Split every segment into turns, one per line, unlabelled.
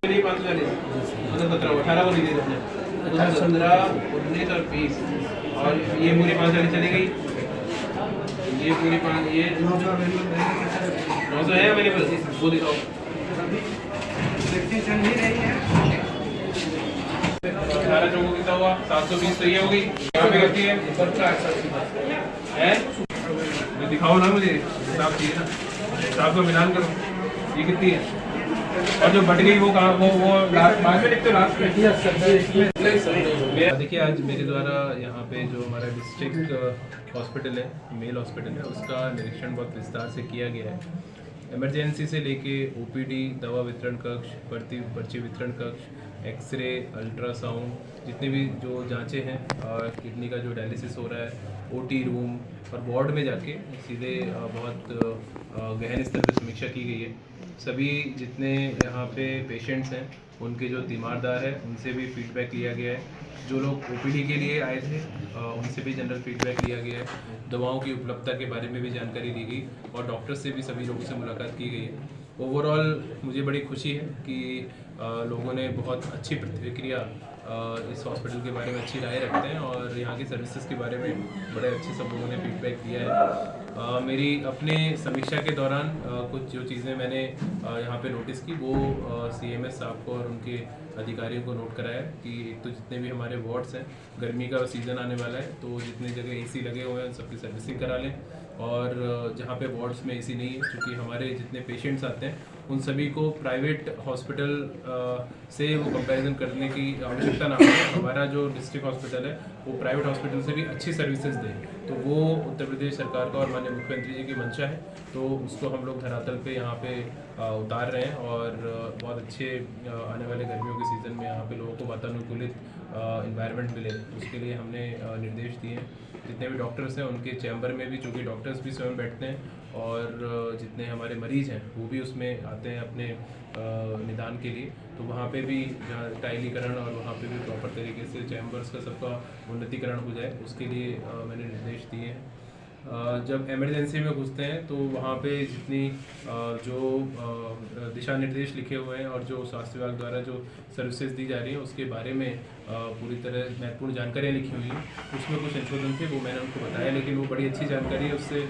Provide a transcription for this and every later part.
18 को ली थी तुमने, 17, 19 और 20, और ये पूरी 5 वाली चली गई, ये पूरी 5, ये 900 है अवेलेबल, वो दिखाओ। 18 चौको कितना हुआ, 720 तो ये हो गई। यहाँ पे कितनी है? दिखाओ ना मुझे, हिसाब चाहिए ना, हिसाब का मिलान करो। ये कितनी है? और जो बट गई वो कहाँ, वो लास्ट में लिखते हो, लास्ट में। देखिए, आज मेरे द्वारा यहाँ पे जो हमारा डिस्ट्रिक्ट हॉस्पिटल है, मेल हॉस्पिटल है, उसका निरीक्षण बहुत विस्तार से किया गया है। इमरजेंसी से लेके ओपीडी, दवा वितरण कक्ष, पर्ची वितरण कक्ष, एक्सरे, अल्ट्रासाउंड, जितने भी जो जांचें हैं, किडनी का जो डायलिसिस हो रहा है, ओटी रूम और वार्ड में जाके सीधे बहुत गहन स्तर पर समीक्षा की गई है। सभी जितने यहाँ पे पेशेंट्स हैं उनके जो तीमारदार है उनसे भी फीडबैक लिया गया है। जो लोग ओपीडी के लिए आए थे उनसे भी जनरल फीडबैक लिया गया है। दवाओं की उपलब्धता के बारे में भी जानकारी दी गई और डॉक्टर से भी सभी लोगों से मुलाकात की गई है। ओवरऑल मुझे बड़ी खुशी है कि लोगों ने बहुत अच्छी प्रतिक्रिया इस हॉस्पिटल के बारे में अच्छी राय रखते हैं और यहाँ की सर्विसेज के बारे में बड़े अच्छे सब लोगों ने फीडबैक दिया है। मेरी अपने समीक्षा के दौरान कुछ जो चीज़ें मैंने यहाँ पे नोटिस की वो सीएमएस साहब को और उनके अधिकारियों को नोट कराया कि एक तो जितने भी हमारे वार्ड्स हैं, गर्मी का सीज़न आने वाला है तो जितने जगह एसी लगे हुए हैं सबकी सर्विसिंग करा लें, और जहाँ पे वार्ड्स में एसी नहीं है, क्योंकि हमारे जितने पेशेंट्स आते हैं उन सभी को प्राइवेट हॉस्पिटल से वो कंपैरिजन करने की आवश्यकता ना हो। हमारा जो डिस्ट्रिक्ट हॉस्पिटल है वो प्राइवेट हॉस्पिटल से भी अच्छी सर्विसेज दे, तो वो उत्तर प्रदेश सरकार का और माननीय मुख्यमंत्री जी की मंशा है, तो उसको हम लोग धरातल पे यहाँ पे उतार रहे हैं और बहुत अच्छे आने वाले गर्मियों के सीज़न में यहाँ पे लोगों को वातानुकूलित इन्वायरमेंट मिले, उसके लिए हमने निर्देश दिए हैं। जितने भी डॉक्टर्स हैं उनके चैम्बर में भी, चूँकि डॉक्टर्स भी स्वयं बैठते हैं और जितने हमारे मरीज़ हैं वो भी उसमें आते हैं अपने निदान के लिए, तो वहाँ पे भी जहाँ टाइलीकरण और वहाँ पे भी प्रॉपर तरीके से चैम्बर्स का सबका उन्नतीकरण हो जाए, उसके लिए मैंने निर्देश दिए हैं। जब इमरजेंसी में घुसते हैं तो वहाँ पे जितनी जो दिशा निर्देश लिखे हुए हैं और जो स्वास्थ्य विभाग द्वारा जो सर्विसेज दी जा रही हैं उसके बारे में पूरी तरह महत्वपूर्ण जानकारियाँ लिखी हुई हैं। उसमें कुछ संशोधन थे वो मैंने उनको बताया, लेकिन वो बड़ी अच्छी जानकारी है। उससे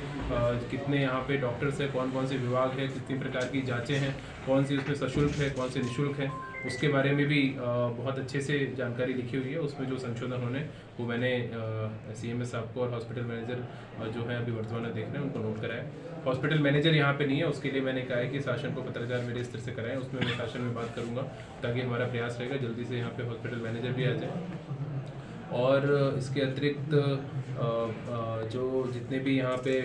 कितने यहाँ पे डॉक्टर्स हैं, कौन कौन से विभाग है, कितनी प्रकार की जाँचें हैं, कौन सी उसमें सशुल्क है, कौन से निःशुल्क है, उसके बारे में भी बहुत अच्छे से जानकारी लिखी हुई है। उसमें जो संशोधन होने वो मैंने सीएमएस साहब को और हॉस्पिटल मैनेजर जो है अभी वर्तमान में देख रहे हैं उनको नोट कराया। हॉस्पिटल मैनेजर यहाँ पे नहीं है, उसके लिए मैंने कहा है कि शासन को पत्राचार मेरे स्तर से कराएं, उसमें मैं शासन में बात करूँगा ताकि हमारा प्रयास रहेगा जल्दी से यहाँ पे हॉस्पिटल मैनेजर भी आ जाए। और इसके अतिरिक्त जो जितने भी यहाँ पे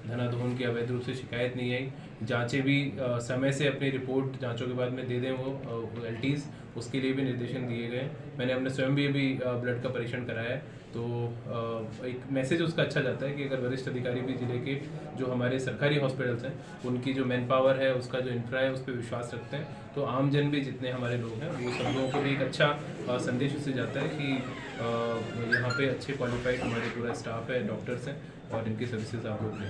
धनाधोन की अवैध रूप से शिकायत नहीं आई, जांचें भी समय से अपनी रिपोर्ट जांचों के बाद में दे दें वो एलटीज़, उसके लिए भी निर्देशन दिए गए। मैंने अपने स्वयं भी अभी ब्लड का परीक्षण कराया है, तो एक मैसेज उसका अच्छा जाता है कि अगर वरिष्ठ अधिकारी भी जिले के जो हमारे सरकारी हॉस्पिटल्स हैं उनकी जो मैन पावर है, उसका जो इंफ्रा है, उस पर विश्वास रखते हैं, तो आमजन भी जितने हमारे लोग हैं वो सब लोगों को भी एक अच्छा संदेश उससे जाता है कि यहाँ पे अच्छे क्वालिफाइड हमारे पूरा स्टाफ है, डॉक्टर्स हैं और इनकी सर्विसेज आप लोग लें।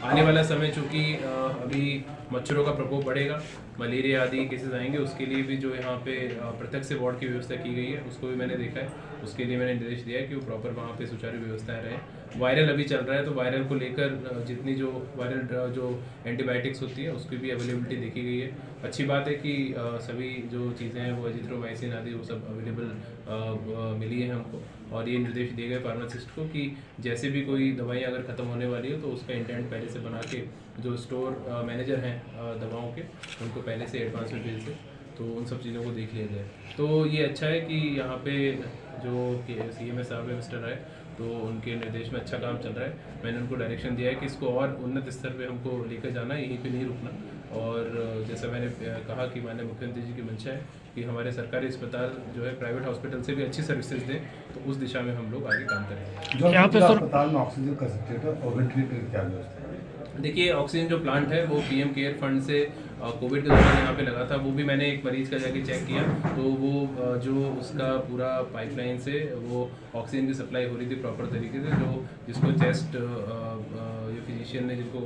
आने वाला समय चूँकि अभी मच्छरों का प्रकोप बढ़ेगा, मलेरिया आदि केसेस आएंगे, उसके लिए भी जो यहाँ पे पृथक से वार्ड की व्यवस्था की गई है उसको भी मैंने देखा है, उसके लिए मैंने निर्देश दिया है कि वो प्रॉपर वहाँ पे सुचारू व्यवस्थाएं रहें। वायरल अभी चल रहा है तो वायरल को लेकर जितनी जो वायरल जो एंटीबायोटिक्स होती है उसकी भी अवेलेबिलिटी देखी गई है। अच्छी बात है कि सभी जो चीज़ें हैं वो एजिथ्रोमाइसिन आदि वो सब अवेलेबल मिली है हमको, और ये निर्देश दिए गए फार्मासिस्ट को कि जैसे भी कोई दवाइयाँ अगर ख़त्म होने वाली हो तो उसका इंटेंट पहले से बना के जो स्टोर मैनेजर हैं दवाओं के उनको पहले से एडवांस में भेज दें, तो उन सब चीज़ों को देख लिया जाए। तो ये अच्छा है कि यहाँ पे जो सीएमएस साहब है मिस्टर राय, तो उनके निर्देश में अच्छा काम चल रहा है। मैंने उनको डायरेक्शन दिया है कि इसको और उन्नत स्तर पे हमको लेकर जाना है, यहीं पे नहीं रुकना। और जैसा मैंने कहा कि माननीय मुख्यमंत्री जी की मंशा है कि हमारे सरकारी अस्पताल जो है प्राइवेट हॉस्पिटल से भी अच्छी सर्विसेज दें, तो उस दिशा में हम लोग आगे काम करेंगे।
जो यहाँ पे अस्पताल में ऑक्सीजन का सब्जेक्ट और वेंटिलेटर क्या व्यवस्था है?
देखिए, ऑक्सीजन जो प्लांट है वो पीएम केयर फंड से कोविड के दौरान यहाँ पे लगा था, वो भी मैंने एक मरीज़ का जाके चेक किया, तो वो जो उसका पूरा पाइपलाइन से वो ऑक्सीजन की सप्लाई हो रही थी प्रॉपर तरीके से, जो जिसको चेस्ट ये फिजिशियन ने जिनको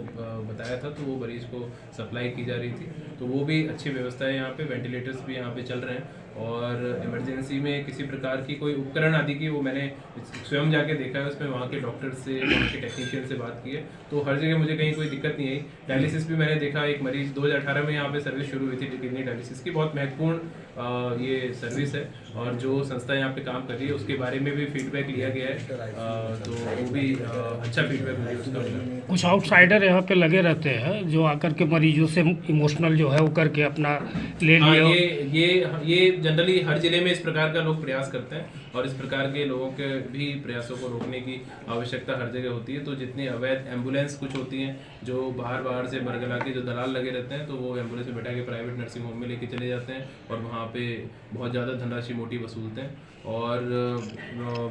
बताया था तो वो मरीज़ को सप्लाई की जा रही थी। तो वो भी अच्छी व्यवस्था है यहाँ पे, वेंटिलेटर्स भी यहाँ पे चल रहे हैं। और इमरजेंसी में किसी प्रकार की कोई उपकरण आदि की वो मैंने स्वयं जाके देखा है, उसमें वहाँ के डॉक्टर से, वहाँ के टेक्नीशियन से बात की है, तो हर जगह मुझे कहीं कोई दिक्कत नहीं आई। डायलिसिस भी मैंने देखा, एक मरीज 2018 में यहाँ पे सर्विस शुरू हुई थी किडनी डायलिसिस की, बहुत महत्वपूर्ण ये सर्विस है और जो संस्था यहाँ पे काम कर रही है उसके बारे में भी फीडबैक लिया गया है, तो वो भी अच्छा फीडबैक मुझे उसका मिला।
कुछ आउटसाइडर यहाँ पे लगे रहते हैं जो आकर के मरीजों से इमोशनल जो है वो करके अपना ले
हाँ,
लिया।
ये जनरली हर जिले में इस प्रकार का लोग प्रयास करते हैं और इस प्रकार के लोगों के भी प्रयासों को रोकने की आवश्यकता हर जगह होती है। तो जितनी अवैध एम्बुलेंस कुछ होती हैं जो बाहर से बरगला के जो दलाल लगे रहते हैं, तो वो एम्बुलेंस में बैठा के प्राइवेट नर्सिंग होम में लेके चले जाते हैं और वहाँ पे बहुत ज़्यादा धनराशि मोटी वसूलते हैं और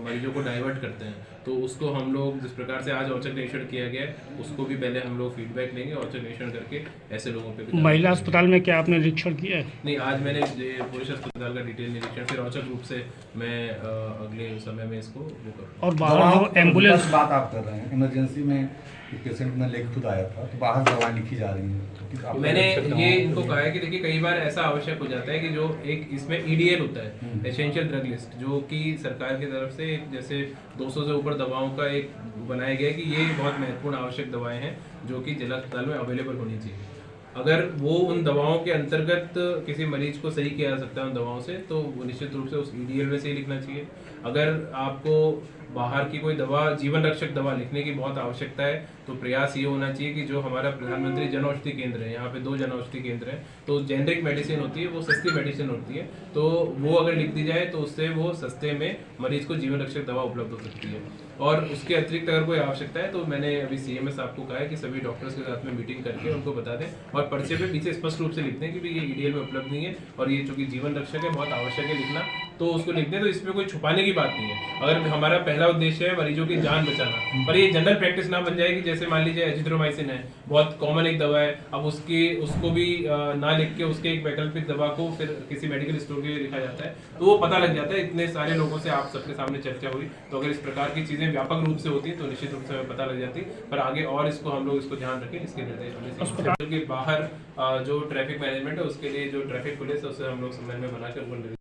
मरीजों को डाइवर्ट करते हैं। तो उसको हम लोग जिस प्रकार से आज औचक निरीक्षण किया गया है उसको भी पहले हम लोग फीडबैक लेंगे, औचक निरीक्षण करके ऐसे लोगों पे भी।
महिला अस्पताल में क्या आपने निरीक्षण किया है?
नहीं, आज मैंने पुरुष अस्पताल का डिटेल निरीक्षण, फिर औचक रूप से मैं अगले समय में इसको वो करूँगा।
और बाहर जो एम्बुलेंस
बात आप कर रहे हैं, इमरजेंसी में एक पेशेंट में लेके खुद आया था, तो बाहर दवाएं लिखी जा रही हैं, तो आप
मैंने ये इनको कहा है कि देखिए कई बार ऐसा आवश्यक हो जाता है कि जो एक इसमें EDL होता है, एसेंशियल ड्रग लिस्ट, जो कि सरकार की तरफ से एक जैसे 200 से ऊपर दवाओं का एक बनाया गया है कि ये बहुत महत्वपूर्ण आवश्यक दवाएं हैं जो कि जिला अस्पताल में अवेलेबल होनी चाहिए। अगर वो उन दवाओं के अंतर्गत किसी मरीज को सही किया जा सकता है उन दवाओं से, तो वो निश्चित रूप से उस EDL में से ही लिखना चाहिए। अगर आपको बाहर की कोई दवा, जीवन रक्षक दवा लिखने की बहुत आवश्यकता है, तो प्रयास ये होना चाहिए कि जो हमारा प्रधानमंत्री जन औषधि केंद्र है, यहाँ पे 2 जन औषधि केंद्र हैं, तो जेनरिक मेडिसिन होती है, वो सस्ती मेडिसिन होती है, तो वो अगर लिख दी जाए तो उससे वो सस्ते में मरीज को जीवन रक्षक दवा उपलब्ध हो सकती है। और उसके अतिरिक्त अगर कोई आवश्यकता है तो मैंने अभी CMS आपको कहा है कि सभी डॉक्टर्स के साथ में मीटिंग करके उनको बता दें और पर्चे पे पीछे स्पष्ट रूप से लिख दें कि ये EDL में उपलब्ध नहीं है और ये चूंकि जीवन रक्षक है, बहुत आवश्यक है लिखना, तो उसको लिख दें। तो इसमें कोई छुपाने की बात नहीं है। अगर हमारा पहला उद्देश्य है मरीजों की जान बचाना, पर ये जनरल प्रैक्टिस ना बन जाए कि जैसे मान लीजिए एजिथ्रोमाइसिन है, बहुत कॉमन एक दवा है, अब उसको भी ना लिख के उसके एक वैकल्पिक दवा को फिर किसी मेडिकल स्टोर के लिए लिखा जाता है, तो वो पता लग जाता है। इतने सारे लोगों से आप सबके सामने चर्चा हुई, तो अगर इस प्रकार की चीजें व्यापक रूप से होती तो निश्चित रूप से हमें पता लग जाती, पर आगे और इसको हम लोग इसको ध्यान रखें, इसके निर्देश अस्पताल के बाहर जो ट्रैफिक मैनेजमेंट है उसके लिए जो ट्रैफिक पुलिस है उससे हम लोग समन्वय बनाकर